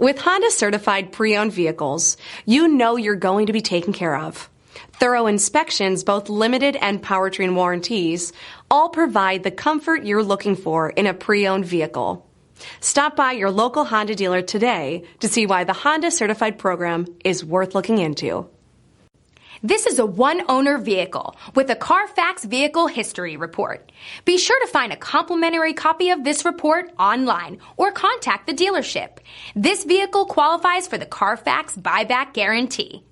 With Honda certified pre-owned vehicles, you know you're going to be taken care of. Thorough inspections, both limited and powertrain warranties, all provide the comfort you're looking for in a pre-owned vehicle. Stop by your local Honda dealer today to see why the Honda certified program is worth looking into. This is a one-owner vehicle with a Carfax Vehicle History Report. Be sure to find a complimentary copy of this report online or contact the dealership. This vehicle qualifies for the Carfax Buyback Guarantee.